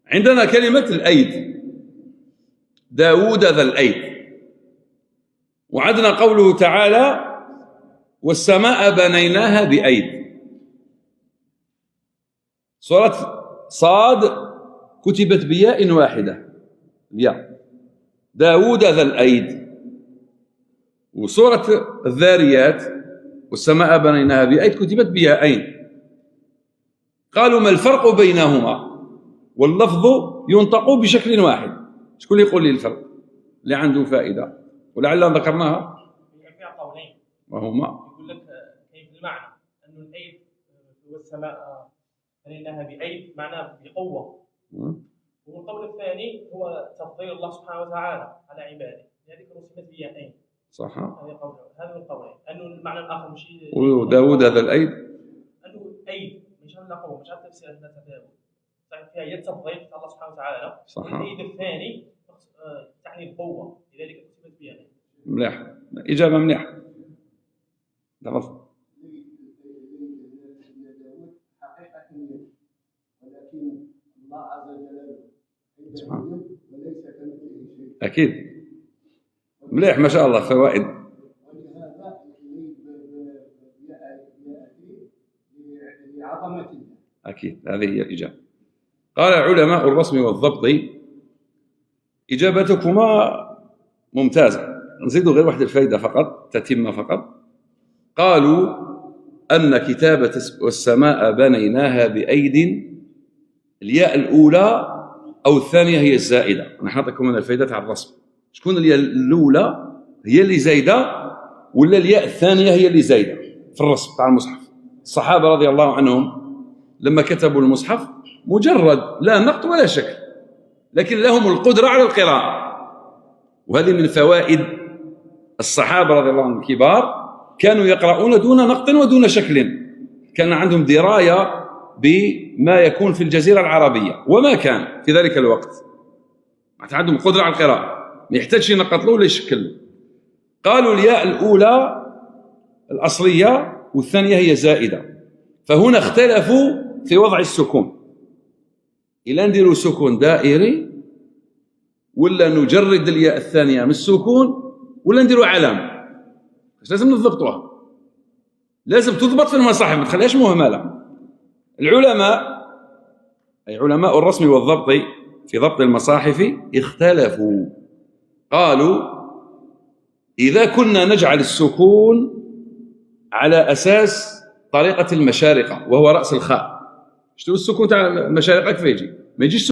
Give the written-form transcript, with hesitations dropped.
عندنا كلمة الأيد، داود ذا الأيد. وعندنا قوله تعالى والسماء بنيناها بأيد. سورة صاد كتبت بياء واحدة، الياء، داود ذا الأيد. وسورة الذاريات والسماء بنيناها بأيد كتبت بياءين. قالوا ما الفرق بينهما؟ واللفظ ينطق بشكل واحد. شكون يقول لي الفرق اللي عنده فائدة؟ ولعلنا ذكرناها. فيها قولين وهما يقول لك كيف المعنى أن الأيد والسماء بنيناها بأيد معناه بقوة، والقول الثاني هو تفضيل الله سبحانه وتعالى على عباده، لذلك رسمت بياءين. صح. هذا القولين. أنه المعنى الآخر مش وداود هذا الأيد، أنه أيد مش عندنا قوة، مش عارف تفسير هذا داود. صحيح فيها يد تفضيل الله سبحانه وتعالى. صح. والأيد الثاني تعني القوة، لذلك رسمت بياءين. مليح، إجابة مليح. تفضل. ولكن الله عز وجل وليس كمثله شيء. أكيد. مليح ما شاء الله، فوائد. ولهذا يأتي لعظمة الله. أكيد، هذه هي الإجابة. قال علماء الرسم والضبط إجابتكما ممتازة. نزيد غير واحدة الفائدة فقط، تتم فقط. قالوا أن كتابة والسماء بنيناها بأيد، الياء الأولى أو الثانية هي الزائدة. نحن نعطيكم من الفائدة على الرسم. شكون الياء الأولى هي اللي زايدة ولا الياء الثانية هي اللي زايدة في الرسم تاع المصحف؟ الصحابة رضي الله عنهم لما كتبوا المصحف مجرد لا نقط ولا شكل، لكن لهم القدرة على القراءة. وهذه من فوائد الصحابة رضي الله عنهم الكبار، كانوا يقرؤون دون نقط ودون شكل. كان عندهم دراية بما يكون في الجزيرة العربية وما كان في ذلك الوقت. عندهم قدرة على القراءة، ما يحتاجش ينقط له ولا يشكل. قالوا الياء الأولى الأصلية والثانية هي زائدة. فهنا اختلفوا في وضع السكون، إلا نديروا سكون دائري ولا نجرد الياء الثانية من السكون ولا نديروا علامة. لازم نضبطوها، لازم تضبط في المصاحف، ما تخليهاش مهملة. العلماء أي علماء الرسم والضبط في ضبط المصاحف اختلفوا. قالوا إذا كنا نجعل السكون على أساس طريقة المشارقة وهو رأس الخاء، شتو السكون تاع المشارقة كيف يجي؟ ما يجيش